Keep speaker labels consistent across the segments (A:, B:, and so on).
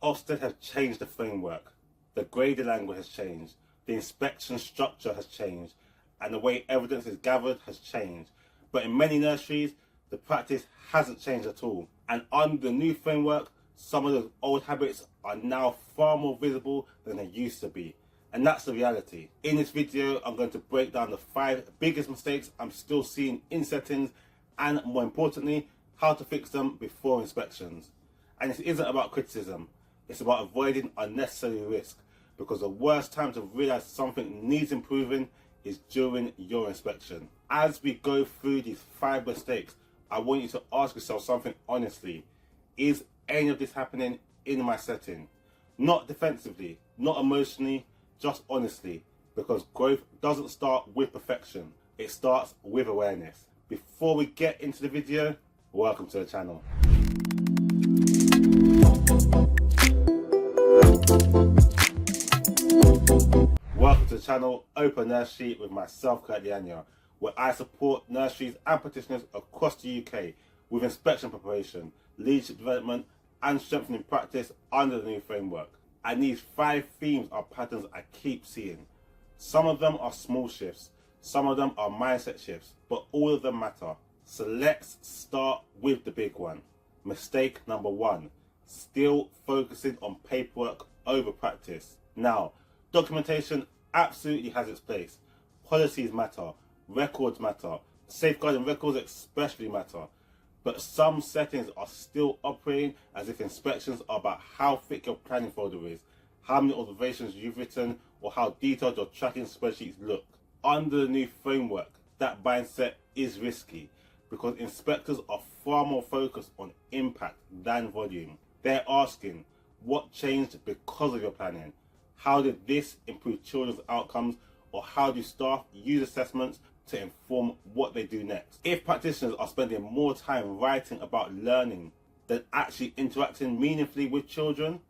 A: Ofsted has changed the framework, the grading language has changed, the inspection structure has changed, and the way evidence is gathered has changed. But in many nurseries, the practice hasn't changed at all. And under the new framework, some of those old habits are now far more visible than they used to be. And that's the reality. In this video, I'm going to break down the 5 biggest mistakes I'm still seeing in settings, and more importantly, how to fix them before inspections. And this isn't about criticism, it's about avoiding unnecessary risk, because the worst time to realize something needs improving is during your inspection. As we go through these 5 mistakes, I want you to ask yourself something honestly. Is any of this happening in my setting? Not defensively, not emotionally, just honestly, because growth doesn't start with perfection, it starts with awareness. Before we get into the video, welcome to the channel. Welcome to the channel, Open Nursery, with myself, Kurt Lianya, where I support nurseries and practitioners across the UK with inspection preparation, leadership development, and strengthening practice under the new framework. And these 5 themes are patterns I keep seeing. Some of them are small shifts, some of them are mindset shifts, but all of them matter. So let's start with the big one. Mistake number 1, still focusing on paperwork over practice. Now, documentation absolutely has its place. Policies matter, records matter, safeguarding records especially matter. But some settings are still operating as if inspections are about how thick your planning folder is, how many observations you've written, or how detailed your tracking spreadsheets look. Under the new framework, that mindset is risky because inspectors are far more focused on impact than volume. They're asking, what changed because of your planning? How did this improve children's outcomes? Or how do staff use assessments to inform what they do next? If practitioners are spending more time writing about learning than actually interacting meaningfully with children,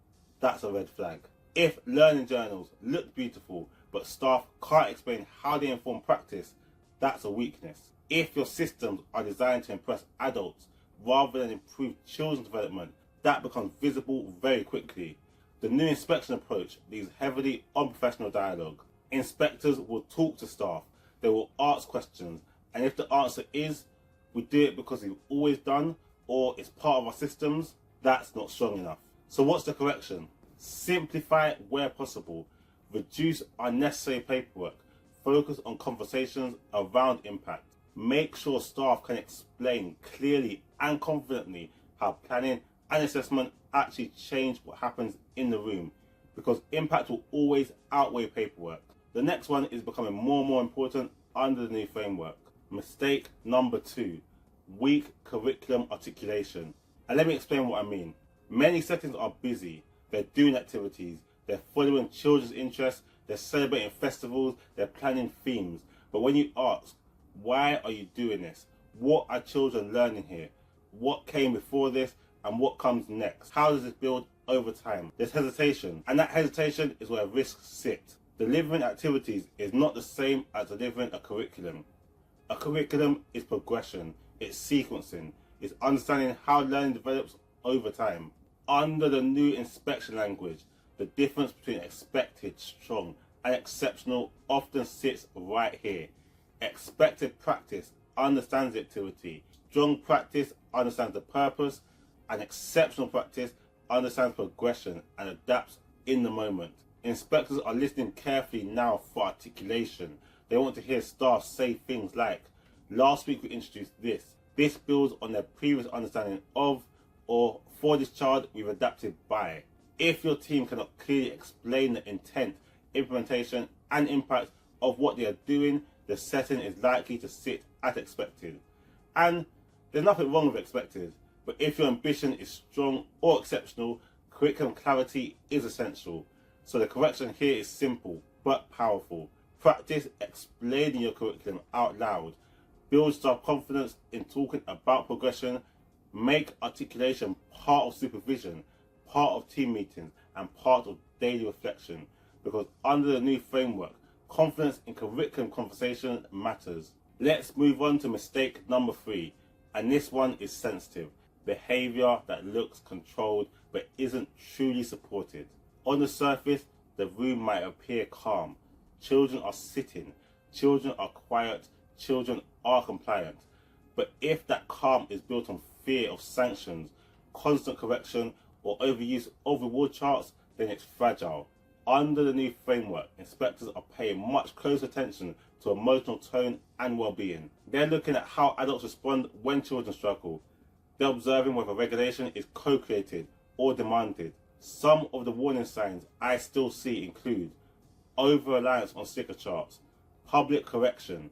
A: that's a red flag. If learning journals look beautiful but staff can't explain how they inform practice, that's a weakness. If your systems are designed to impress adults rather than improve children's development, that becomes visible very quickly. The new inspection approach leans heavily on professional dialogue. Inspectors will talk to staff, they will ask questions, and if the answer is, we do it because we've always done, or it's part of our systems, that's not strong enough. So what's the correction? Simplify where possible, reduce unnecessary paperwork, focus on conversations around impact. Make sure staff can explain clearly and confidently how planning and assessment actually change what happens in the room, because impact will always outweigh paperwork. The next one is becoming more and more important under the new framework. Mistake number 2, weak curriculum articulation. And let me explain what I mean. Many settings are busy, they're doing activities, they're following children's interests, they're celebrating festivals, they're planning themes. But when you ask, why are you doing this? What are children learning here? What came before this and what comes next? How does this build over time? There's hesitation, and that hesitation is where risks sit. Delivering activities is not the same as delivering a curriculum. A curriculum is progression, it's sequencing, it's understanding how learning develops over time. Under the new inspection language, the difference between expected, strong, and exceptional often sits right here. Expected practice understands the activity, strong practice understands the purpose, and exceptional practice understands progression and adapts in the moment. Inspectors are listening carefully now for articulation. They want to hear staff say things like, last week we introduced this. This builds on their previous understanding of, or for this child we've adapted by. If your team cannot clearly explain the intent, implementation and impact of what they are doing, the setting is likely to sit at expected. And there's nothing wrong with expected, but if your ambition is strong or exceptional, curriculum clarity is essential. So the correction here is simple but powerful. Practice explaining your curriculum out loud. Build staff confidence in talking about progression. Make articulation part of supervision, part of team meetings, and part of daily reflection. Because under the new framework, confidence in curriculum conversation matters. Let's move on to mistake number 3, and this one is sensitive. Behaviour that looks controlled but isn't truly supported. On the surface, the room might appear calm. Children are sitting, children are quiet, children are compliant. But if that calm is built on fear of sanctions, constant correction, or overuse of reward charts, then it's fragile. Under the new framework, inspectors are paying much closer attention to emotional tone and well-being. They're looking at how adults respond when children struggle. They're observing whether regulation is co-created or demanded. Some of the warning signs I still see include over-reliance on sticker charts, public correction,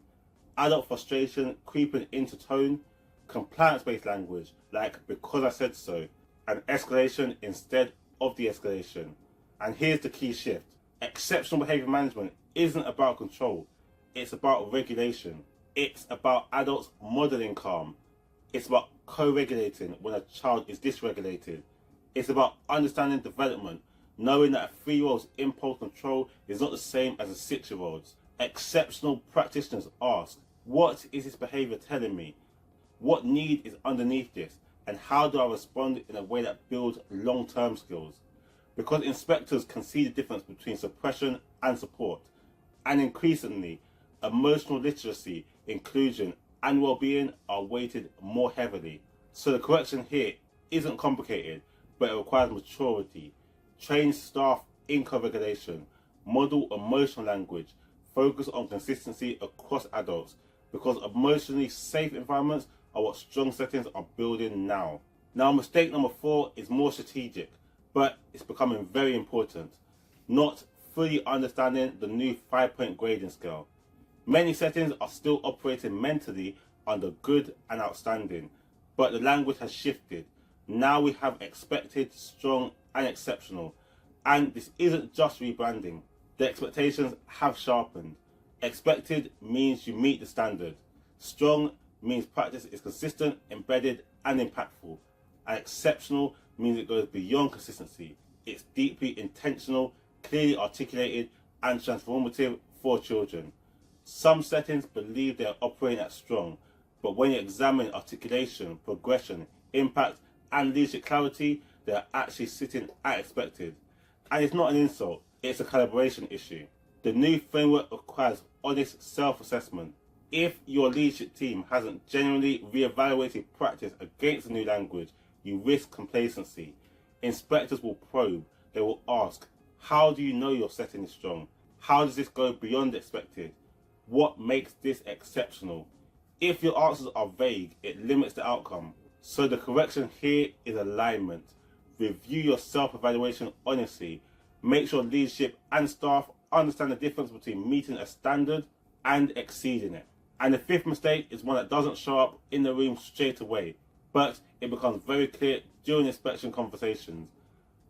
A: adult frustration creeping into tone, compliance-based language like "because I said so," and escalation instead of de-escalation. And here's the key shift. Exceptional behaviour management isn't about control, it's about regulation. It's about adults modelling calm. It's about co-regulating when a child is dysregulated. It's about understanding development, knowing that a 3-year-old's impulse control is not the same as a 6-year-old's. Exceptional practitioners ask, what is this behaviour telling me? What need is underneath this? And how do I respond in a way that builds long-term skills? Because inspectors can see the difference between suppression and support. And increasingly, emotional literacy, inclusion, and well-being are weighted more heavily. So the correction here isn't complicated, but it requires maturity. Train staff in co-regulation, model emotional language, focus on consistency across adults, because emotionally safe environments are what strong settings are building now. Now, mistake number 4 is more strategic, but it's becoming very important. Not fully understanding the new 5-point grading scale. Many settings are still operating mentally under good and outstanding, but the language has shifted. Now we have expected, strong, and exceptional. And this isn't just rebranding. The expectations have sharpened. Expected means you meet the standard. Strong means practice is consistent, embedded, and impactful. And exceptional means it goes beyond consistency. It's deeply intentional, clearly articulated, and transformative for children. Some settings believe they are operating at strong, but when you examine articulation, progression, impact, and leadership clarity, they are actually sitting at expected. And it's not an insult, it's a calibration issue. The new framework requires honest self-assessment. If your leadership team hasn't genuinely re-evaluated practice against the new language, you risk complacency. Inspectors will probe. They will ask, how do you know your setting is strong? How does this go beyond expected? What makes this exceptional? If your answers are vague, it limits the outcome. So the correction here is alignment. Review your self-evaluation honestly. Make sure leadership and staff understand the difference between meeting a standard and exceeding it. And the 5th mistake is one that doesn't show up in the room straight away, but it becomes very clear during inspection conversations.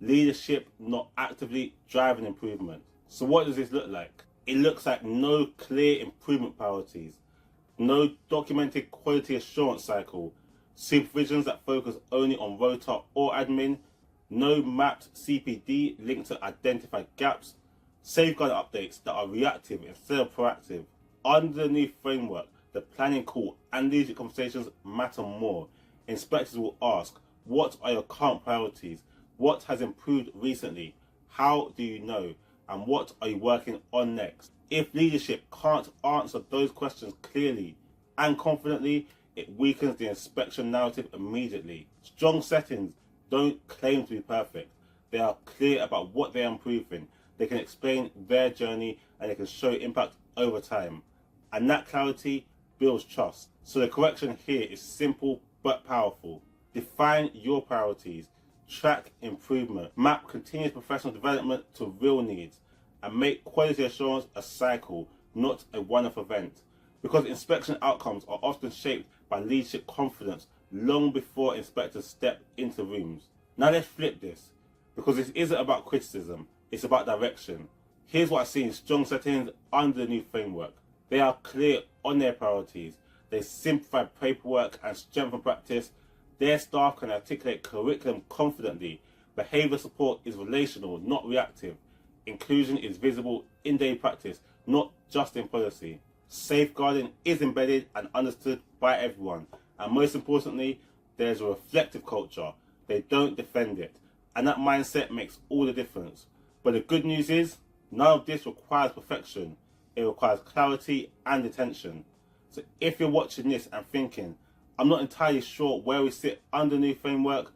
A: Leadership not actively driving improvement. So what does this look like? It looks like no clear improvement priorities, no documented quality assurance cycle, supervisions that focus only on rota or admin, no mapped CPD linked to identified gaps, safeguard updates that are reactive instead of proactive. Under the new framework, the planning call and leadership conversations matter more. Inspectors will ask, what are your current priorities? What has improved recently? How do you know? And what are you working on next? If leadership can't answer those questions clearly and confidently, it weakens the inspection narrative immediately. Strong settings don't claim to be perfect. They are clear about what they are improving. They can explain their journey and they can show impact over time. And that clarity builds trust. So the correction here is simple but powerful. Define your priorities. Track improvement. Map continuous professional development to real needs. And make quality assurance a cycle, not a one-off event. Because inspection outcomes are often shaped by leadership confidence long before inspectors step into rooms. Now let's flip this, because this isn't about criticism, it's about direction. Here's what I see in strong settings under the new framework. They are clear on their priorities. They simplify paperwork and strengthen practice. Their staff can articulate curriculum confidently. Behaviour support is relational, not reactive. Inclusion is visible in daily practice, not just in policy. Safeguarding is embedded and understood by everyone. And most importantly, there's a reflective culture. They don't defend it. And that mindset makes all the difference. But the good news is, none of this requires perfection. It requires clarity and attention. So if you're watching this and thinking, I'm not entirely sure where we sit under the new framework,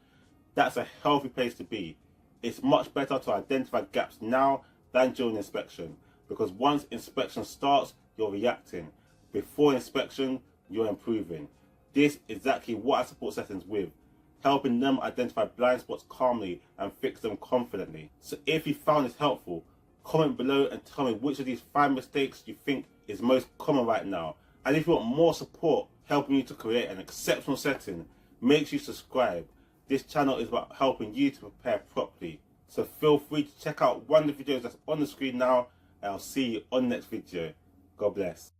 A: that's a healthy place to be. It's much better to identify gaps now than during inspection, because once inspection starts, you're reacting. Before inspection, you're improving. This is exactly what I support settings with, helping them identify blind spots calmly and fix them confidently. So if you found this helpful, comment below and tell me which of these 5 mistakes you think is most common right now. And if you want more support helping you to create an exceptional setting, make sure you subscribe. This channel is about helping you to prepare properly. So feel free to check out one of the videos that's on the screen now, and I'll see you on the next video. God bless.